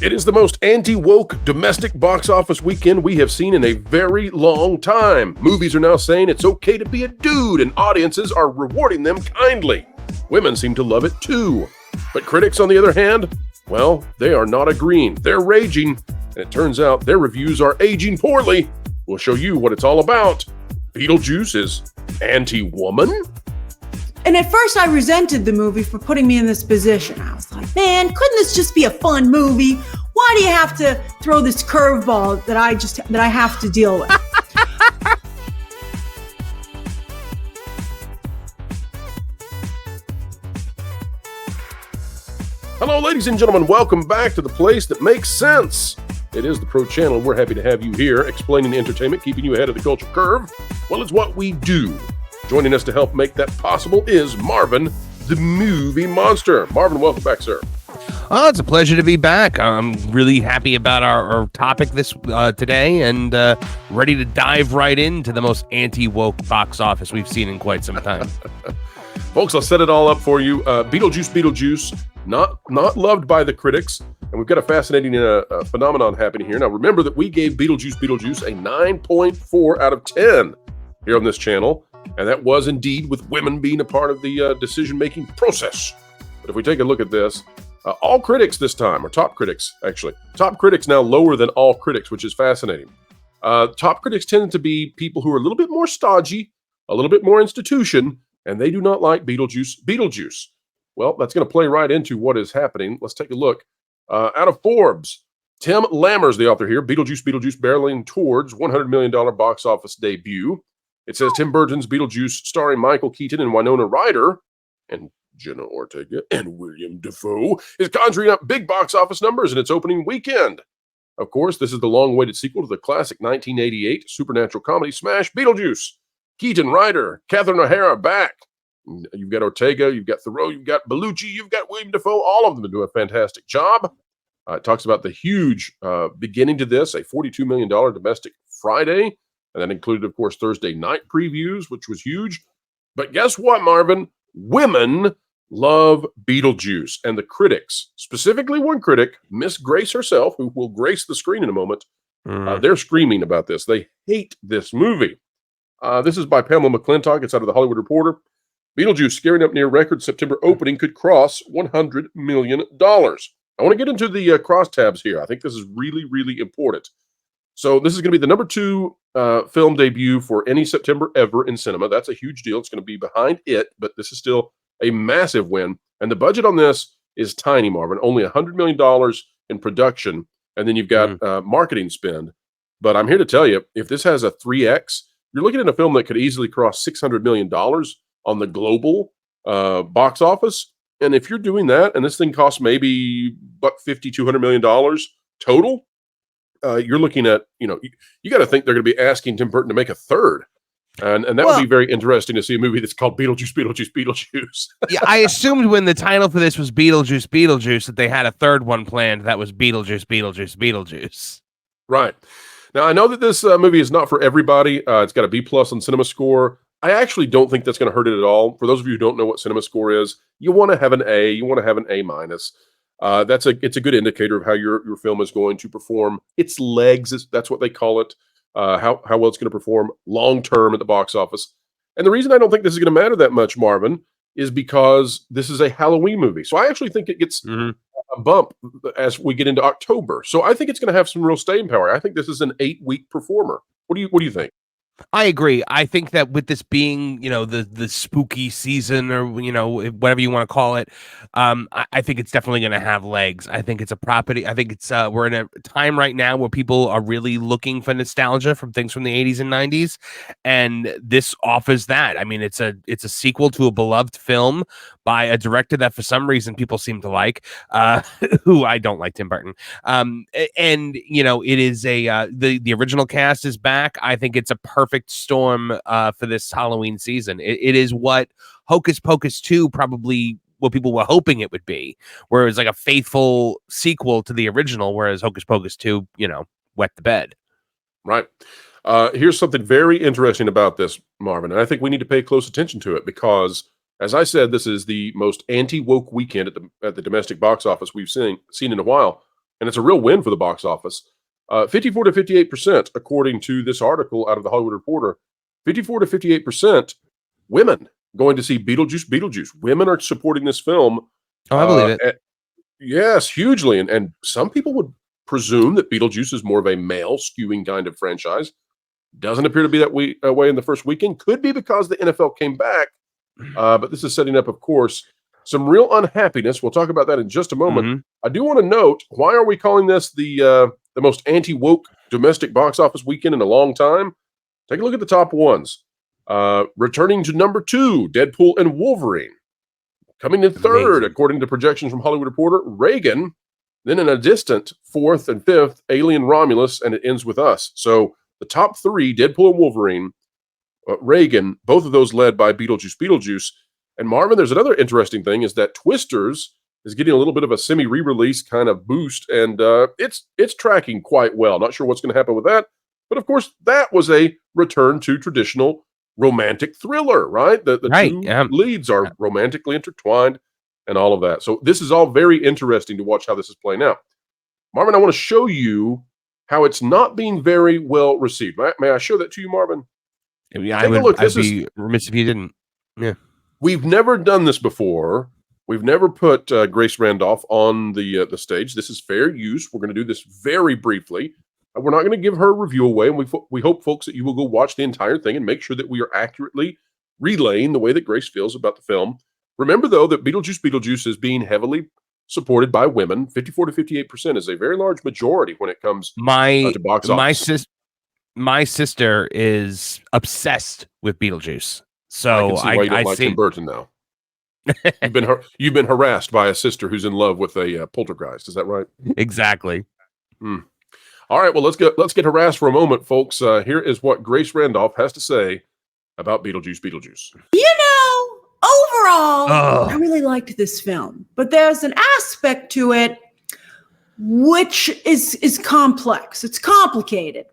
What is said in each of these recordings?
It is the most anti-woke domestic box office weekend we have seen in a very long time. Movies are now saying it's okay to be a dude, and audiences are rewarding them kindly. Women seem to love it too. But critics, on the other hand, well, they are not agreeing. They're raging, and it turns out their reviews are aging poorly. We'll show you what it's all about. Beetlejuice is anti-woman? And at first I resented the movie for putting me in this position. I was like, man, couldn't this just be a fun movie? Why do you have to throw this curveball that I have to deal with? Hello, ladies and gentlemen. Welcome back to the place that makes sense. It is the Pro Channel. We're happy to have you here, explaining entertainment, keeping you ahead of the culture curve. Well, it's what we do. Joining us to help make that possible is Marvin, the movie monster. Marvin, welcome back, sir. Oh, it's a pleasure to be back. I'm really happy about our topic this today, and ready to dive right into the most anti-woke box office we've seen in quite some time. Folks, I'll set it all up for you. Beetlejuice, not loved by the critics, and we've got a fascinating phenomenon happening here. Now, remember that we gave Beetlejuice a 9.4 out of 10 here on this channel, and that was indeed with women being a part of the decision-making process. But if we take a look at this, all critics this time, or top critics, actually. Top critics now lower than all critics, which is fascinating. Top critics tend to be people who are a little bit more stodgy, a little bit more institution, and they do not like Beetlejuice. Well, that's going to play right into what is happening. Let's take a look. Out of Forbes, Tim Lammer's the author here. Beetlejuice barreling towards $100 million box office debut. It says Tim Burton's Beetlejuice, starring Michael Keaton and Winona Ryder, and Jenna Ortega and William Dafoe, is conjuring up big box office numbers in its opening weekend. Of course, this is the long-awaited sequel to the classic 1988 supernatural comedy smash Beetlejuice. Keaton, Ryder, Catherine O'Hara back. You've got Ortega, you've got Thoreau, you've got Bellucci, you've got William Dafoe. All of them do a fantastic job. It talks about the huge beginning to this, a $42 million domestic Friday. And that included, of course, Thursday night previews, which was huge. But guess what, Marvin? Women love Beetlejuice. And the critics, specifically one critic, Miss Grace herself, who will grace the screen in a moment, they're screaming about this. They hate this movie. This is by Pamela McClintock. It's out of the Hollywood Reporter. Beetlejuice, scaring up near record September opening, could cross $100 million. I want to get into the crosstabs here. I think this is really, really important. So this is going to be the number 2 film debut for any September ever in cinema. That's a huge deal. It's going to be behind it, but this is still a massive win. And the budget on this is tiny, Marvin. Only $100 million in production, and then you've got marketing spend. But I'm here to tell you, if this has a 3X, you're looking at a film that could easily cross $600 million on the global box office. And if you're doing that, and this thing costs maybe $150, $200 million total, you're looking at, you got to think they're going to be asking Tim Burton to make a third. And that would be very interesting to see a movie that's called Beetlejuice. Yeah, I assumed when the title for this was Beetlejuice that they had a third one planned that was Beetlejuice. Right. Now, I know that this movie is not for everybody. It's got a B+ on Cinema Score. I actually don't think that's going to hurt it at all. For those of you who don't know what Cinema Score is, you want to have an A. You want to have an A-. It's a good indicator of how your film is going to perform. Its legs, that's what they call it. How well it's going to perform long-term at the box office. And the reason I don't think this is going to matter that much, Marvin, is because this is a Halloween movie. So I actually think it gets a bump as we get into October. So I think it's going to have some real staying power. I think this is an 8-week performer. What do you think? I agree. I think that with this being, the spooky season, or, whatever you want to call it, I think it's definitely going to have legs. I think it's a property. I think it's we're in a time right now where people are really looking for nostalgia from things from the 80s and 90s, and this offers that. I mean, it's a sequel to a beloved film by a director that for some reason people seem to like, who I don't like, Tim Burton. And it is the original cast is back. I think it's a perfect storm for this Halloween season. It is what Hocus Pocus 2 probably what people were hoping it would be, where it was like a faithful sequel to the original, whereas Hocus Pocus 2, wet the bed. Right. Here's something very interesting about this, Marvin, and I think we need to pay close attention to it because, as I said, this is the most anti-woke weekend at the domestic box office we've seen in a while. and it's a real win for the box office. 54 to 58%, according to this article out of the Hollywood Reporter. 54 to 58% women going to see Beetlejuice, Beetlejuice. Women are supporting this film. Oh, I believe it. Yes, hugely. And some people would presume that Beetlejuice is more of a male skewing kind of franchise. Doesn't appear to be that way in the first weekend. Could be because the NFL came back. But this is setting up, of course, some real unhappiness. We'll talk about that in just a moment. Mhm. I do want to note, why are we calling this the most anti-woke domestic box office weekend in a long time? Take a look at the top ones. Returning to number 2, Deadpool and Wolverine. Coming in third, Amazing. according to projections from Hollywood Reporter, Reagan. Then in a distant 4th and 5th, Alien Romulus, and it ends with Us. So the top 3, Deadpool and Wolverine, Reagan, both of those led by Beetlejuice. And Marvin, there's another interesting thing is that Twisters is getting a little bit of a semi-re-release kind of boost, and it's tracking quite well. Not sure what's going to happen with that, but of course that was a return to traditional romantic thriller, right? The Right, two yeah. leads are romantically intertwined and all of that. So this is all very interesting to watch how this is playing out. Marvin, I want to show you how it's not being very well received. May I show that to you, Marvin? Yeah, Take a look. I'd be remiss if you didn't. Yeah. We've never done this before. We've never put Grace Randolph on the stage. This is fair use. We're going to do this very briefly. We're not going to give her review away, and we hope, folks, that you will go watch the entire thing and make sure that we are accurately relaying the way that Grace feels about the film. Remember, though, that Beetlejuice is being heavily supported by women. 54 to 58% is a very large majority when it comes to box office. My sister is obsessed with Beetlejuice. So I can see why you don't like Tim Burton now. You've been harassed by a sister who's in love with a poltergeist. Is that right? Exactly. All right. Well, let's get harassed for a moment, folks. Here is what Grace Randolph has to say about Beetlejuice. Overall, I really liked this film, but there's an aspect to it which is complex. It's complicated,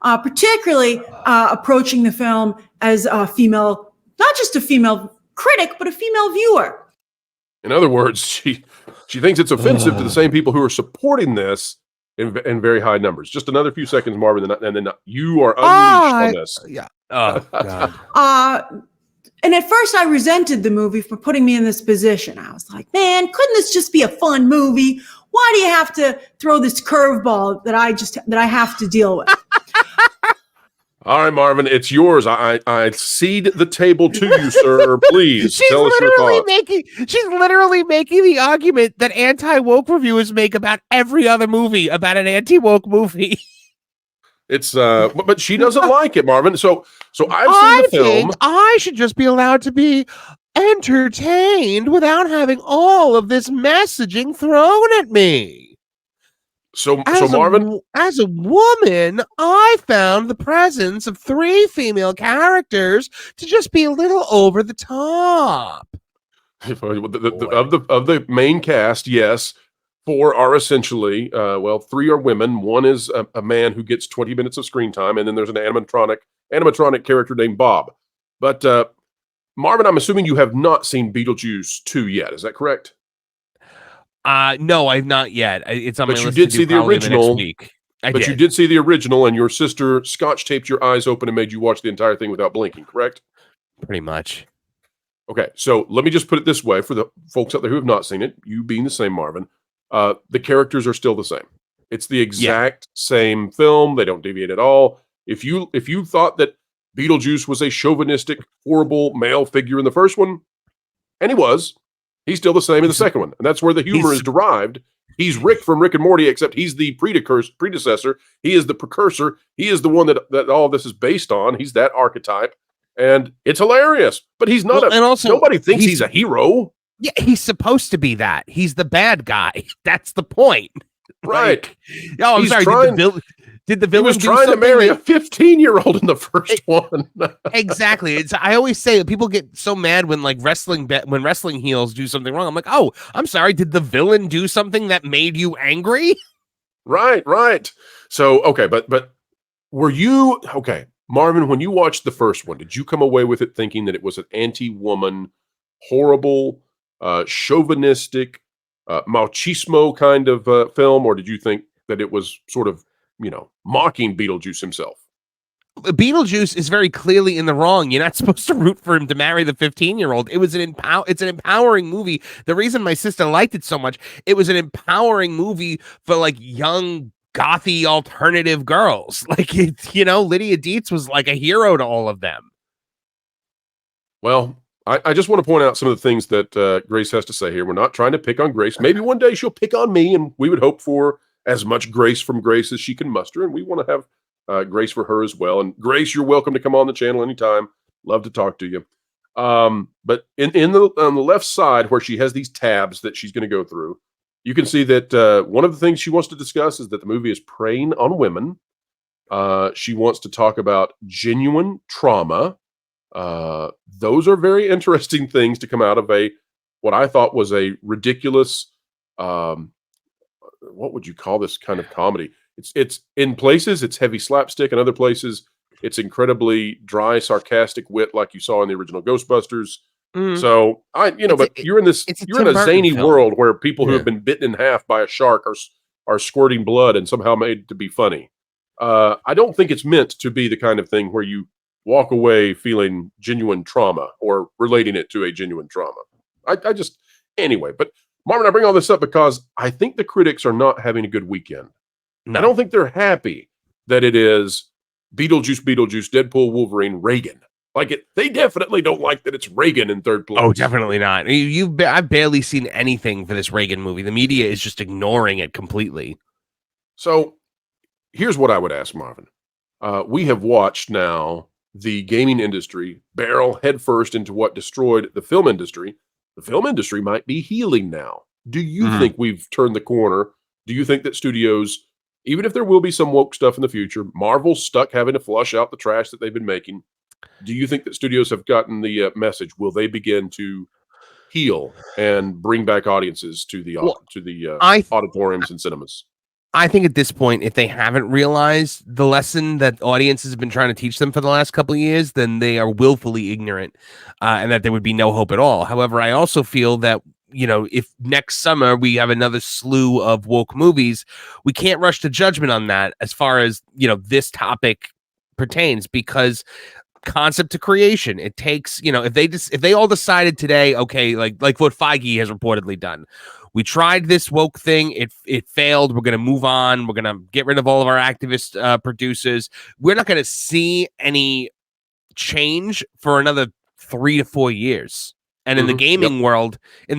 particularly approaching the film as a female, not just a female critic, but a female viewer. In other words, she thinks it's offensive to the same people who are supporting this in very high numbers. Just another few seconds, Marvin, and then you are unleashed on this. Yeah. Oh, God. And at first I resented the movie for putting me in this position. I was like, man, couldn't this just be a fun movie? Why do you have to throw this curveball that I have to deal with? All right, Marvin, it's yours. I cede the table to you, sir. Please tell us your thoughts. She's literally making the argument that anti-woke reviewers make about every other movie about an anti-woke movie. It's but she doesn't like it, Marvin. So I've seen the film. I should just be allowed to be entertained without having all of this messaging thrown at me. So Marvin, as a woman, I found the presence of 3 female characters to just be a little over the top. Of the main cast, yes, 4 are essentially 3 are women. 1 is a man who gets 20 minutes of screen time, and then there's an animatronic character named Bob. But Marvin, I'm assuming you have not seen Beetlejuice 2 yet. Is that correct? No, I've not yet. It's on my list. But you did see the original. Next week. You did see the original, and your sister scotch taped your eyes open and made you watch the entire thing without blinking, correct? Pretty much. Okay, so let me just put it this way for the folks out there who have not seen it, you being the same, Marvin. The characters are still the same. It's the exact same film. They don't deviate at all. If you thought that Beetlejuice was a chauvinistic, horrible male figure in the first one, and he's still the same in the second one. And that's where the humor is derived. He's Rick from Rick and Morty, except he's the predecessor. He is the precursor. He is the one that all of this is based on. He's that archetype. And it's hilarious. But he's not nobody thinks he's a hero. Yeah, he's supposed to be that. He's the bad guy. That's the point. Right. I'm sorry. Did the villain he was trying to marry a 15-year-old in the first one? Exactly. I always say that people get so mad when wrestling heels do something wrong. I'm like, oh, I'm sorry. Did the villain do something that made you angry? Right. So okay, but were you okay, Marvin? When you watched the first one, did you come away with it thinking that it was an anti-woman, horrible, chauvinistic, machismo kind of film, or did you think that it was sort of, mocking Beetlejuice himself? Beetlejuice is very clearly in the wrong. You're not supposed to root for him to marry the 15-year-old. It's an empowering movie. The reason my sister liked it so much, it was an empowering movie for like young gothy alternative girls. Like Lydia Dietz was like a hero to all of them. Well, I just want to point out some of the things that Grace has to say here. We're not trying to pick on Grace. Maybe one day she'll pick on me, and we would hope for as much grace from Grace as she can muster, and we want to have grace for her as well. And Grace, you're welcome to come on the channel anytime. Love to talk to you. But on the left side where she has these tabs that she's going to go through, you can see that one of the things she wants to discuss is that the movie is preying on women. She wants to talk about genuine trauma. Those are very interesting things to come out of what I thought was a ridiculous, what would you call this kind of comedy? It's in places it's heavy slapstick, and other places it's incredibly dry, sarcastic wit, like you saw in the original Ghostbusters. So but you're in a zany world where people who have been bitten in half by a shark are squirting blood and somehow made to be funny. I don't think it's meant to be the kind of thing where you walk away feeling genuine trauma or relating it to a genuine trauma. Anyway, but Marvin, I bring all this up because I think the critics are not having a good weekend. No. I don't think they're happy that it is Beetlejuice, Deadpool, Wolverine, Reagan. They definitely don't like that it's Reagan in third place. Oh, definitely not. I've barely seen anything for this Reagan movie. The media is just ignoring it completely. So here's what I would ask Marvin. We have watched now the gaming industry barrel headfirst into what destroyed the film industry. The film industry might be healing now. Do you think we've turned the corner? Do you think that studios, even if there will be some woke stuff in the future, Marvel's stuck having to flush out the trash that they've been making? Do you think that studios have gotten the message? Will they begin to heal and bring back audiences to the auditoriums and cinemas? I think at this point, if they haven't realized the lesson that audiences have been trying to teach them for the last couple of years, then they are willfully ignorant, and that there would be no hope at all. However, I also feel that if next summer we have another slew of woke movies, we can't rush to judgment on that as far as, this topic pertains, because concept to creation, it takes, if they all decided today, okay, like what Feige has reportedly done, we tried this woke thing, it failed, we're going to move on, we're going to get rid of all of our activist producers, we're not going to see any change for another 3 to 4 years. And in the gaming world, it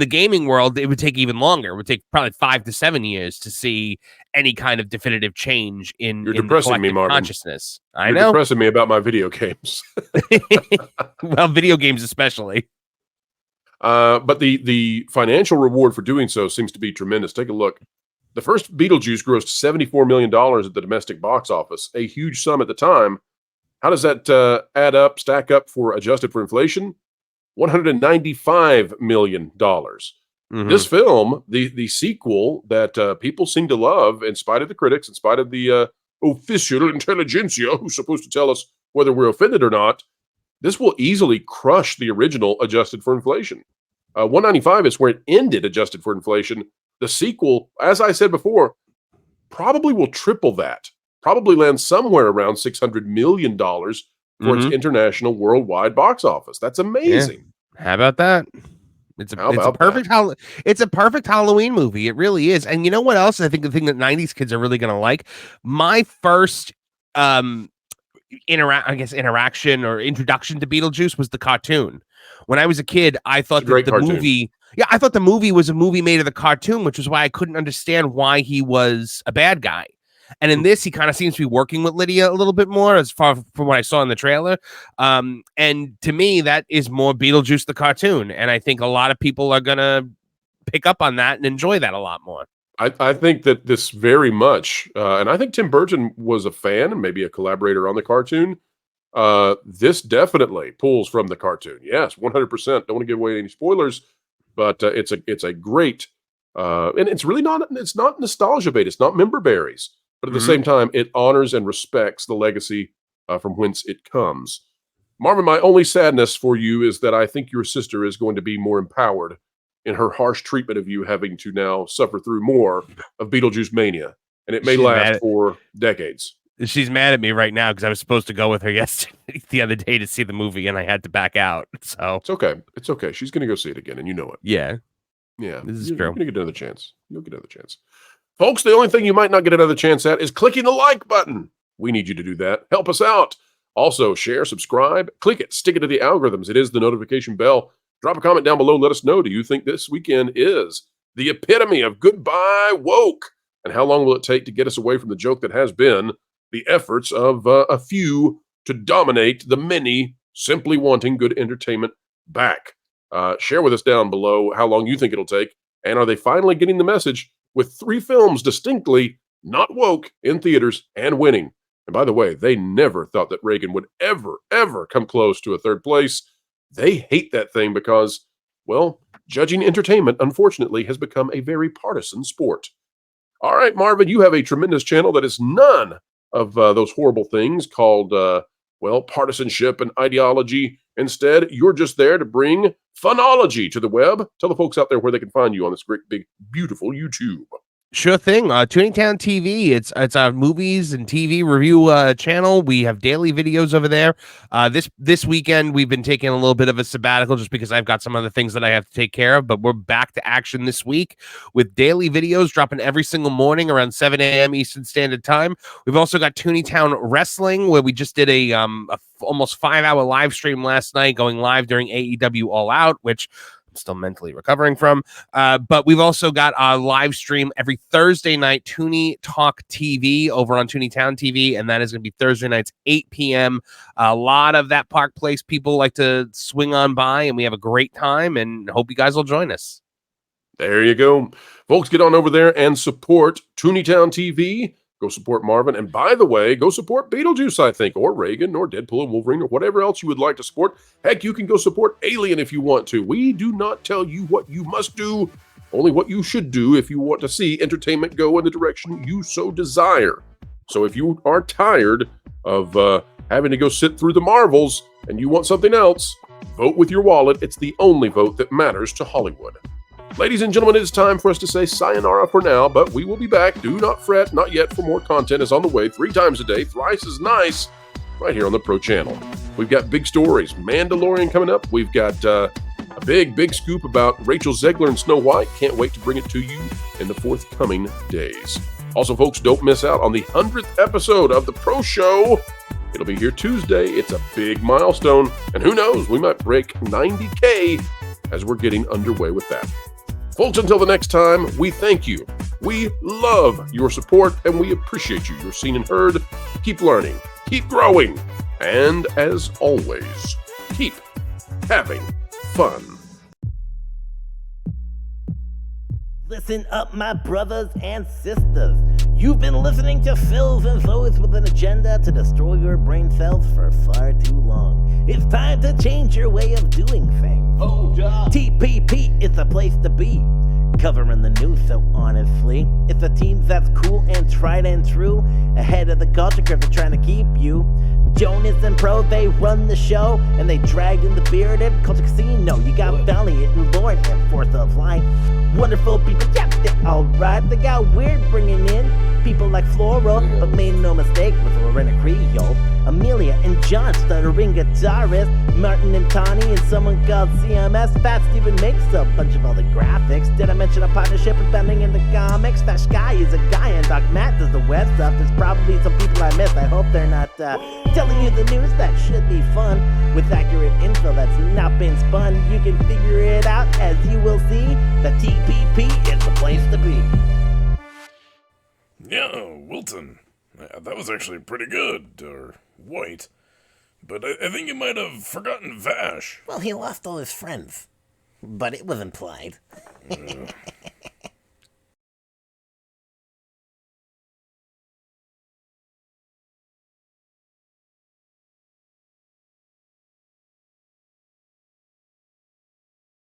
would take even longer. It would take probably 5 to 7 years to see any kind of definitive change in the collective consciousness. You're depressing me about my video games. Well, video games especially. But the financial reward for doing so seems to be tremendous. Take a look. The first Beetlejuice grossed $74 million at the domestic box office, a huge sum at the time. How does that stack up adjusted for inflation? $195 million. This film, the sequel that people seem to love, in spite of the critics, in spite of the official intelligentsia who's supposed to tell us whether we're offended or not, this will easily crush the original adjusted for inflation. 195 is where it ended adjusted for inflation. The sequel, as I said before, probably will triple that. Probably land somewhere around $600 million for its international worldwide box office. That's amazing. Yeah. How about that? It's a perfect Halloween movie. It really is. And you know what else? I think the thing that 90s kids are really going to like. My first interaction or introduction to Beetlejuice was the cartoon. When I was a kid, I thought that the movie, I thought the movie was a movie made of the cartoon, which was why I couldn't understand why he was a bad guy. And in this, he kind of seems to be working with Lydia a little bit more, as far from what I saw in the trailer. And to me, that is more Beetlejuice the cartoon. And I think a lot of people are going to pick up on that and enjoy that a lot more. I think that this very much, and I think Tim Burton was a fan and maybe a collaborator on the cartoon. This definitely pulls from the cartoon. Yes, 100%. Don't want to give away any spoilers, but it's a great, and it's really not nostalgia bait. It's not member berries. But at the same time, it honors and respects the legacy from whence it comes. Marvin, my only sadness for you is that I think your sister is going to be more empowered in her harsh treatment of you having to now suffer through more of Beetlejuice mania. And it may She's last mad. for decades. She's mad at me right now because I was supposed to go with her yesterday, the other day, to see the movie, and I had to back out. So It's okay. It's okay. She's going to go see it again, and you know it. yeah, Yeah. this is You're true. going to get another chance. You'll get another chance. Folks, the only thing you might not get another chance at is clicking the like button. We need you to do that. Help us out. Also, share, subscribe, click it, stick it to the algorithms. It is the notification bell. Drop a comment down below. Let us know, do you think this weekend is the epitome of goodbye woke? And how long will it take to get us away from the joke that has been the efforts of a few to dominate the many simply wanting good entertainment back? Share with us down below how long you think it'll take. And are they finally getting the message with 3 films distinctly not woke in theaters and winning? And by the way, they never thought that Reagan would ever come close to a 3rd place. They hate that thing because, well, judging entertainment, unfortunately, has become a very partisan sport. All right, Marvin, you have a tremendous channel that is none of those horrible things called, partisanship and ideology. Instead, you're just there to bring funology to the web. Tell the folks out there where they can find you on this great, big, beautiful YouTube. Sure thing. Tooningtown TV. It's a movies and TV review channel. We have daily videos over there. This weekend we've been taking a little bit of a sabbatical just because I've got some other things that I have to take care of. But we're back to action this week with daily videos dropping every single morning around 7 a.m. Eastern Standard Time. We've also got Tooningtown Wrestling, where we just did a almost 5-hour live stream last night, going live during AEW All Out, which still mentally recovering from. But we've also got a live stream every Thursday night, Toonie Talk TV over on Tooningtown TV, and that is going to be Thursday nights, 8 p.m. A lot of that Park Place people like to swing on by, and we have a great time, and hope you guys will join us. There you go. Folks, get on over there and support Tooningtown TV. Go support Marvin. And by the way, go support Beetlejuice, I think, or Reagan, or Deadpool and Wolverine, or whatever else you would like to support. Heck, you can go support Alien if you want to. We do not tell you what you must do, only what you should do if you want to see entertainment go in the direction you so desire. So if you are tired of having to go sit through the Marvels and you want something else, vote with your wallet. It's the only vote that matters to Hollywood. Ladies and gentlemen, it is time for us to say sayonara for now, but we will be back. Do not fret, not yet, for more content is on the way 3 times a day, thrice as nice, right here on the Pro Channel. We've got big stories, Mandalorian coming up. We've got a big scoop about Rachel Zegler and Snow White. Can't wait to bring it to you in the forthcoming days. Also, folks, don't miss out on the 100th episode of the Pro Show. It'll be here Tuesday. It's a big milestone, and who knows, we might break 90K as we're getting underway with that. Folks, until the next time, we thank you. We love your support, and we appreciate you. You're seen and heard. Keep learning. Keep growing. And as always, keep having fun. Listen up, my brothers and sisters. You've been listening to fills and those with an agenda to destroy your brain cells for far too long. It's time to change your way of doing things. Hold up. TPP is the place to be. Covering the news, so honestly, it's a team that's cool and tried and true. Ahead of the culture curve, they're trying to keep you. Jonas and Pro, they run the show, and they dragged in the bearded culture casino. You got Valiant and Lord and Fourth of Light. Wonderful people, yeah, they're alright. They got weird bringing in people like Floral, but made no mistake with Lorena Creole. Amelia and John, stuttering guitarist. Martin and Tawny and someone called CMS. Fat Steven makes a bunch of all the graphics. Did I mention a partnership with Bending in the comics? Fat Sky is a guy and Doc Matt does the web stuff. There's probably some people I missed. I hope they're not telling you the news. That should be fun. With accurate info that's not been spun. You can figure it out as you will see. The TPP is the place to be. Yeah, Wilton. That was actually pretty good, or White. But I think you might have forgotten Vash. Well, he lost all his friends. But it was implied.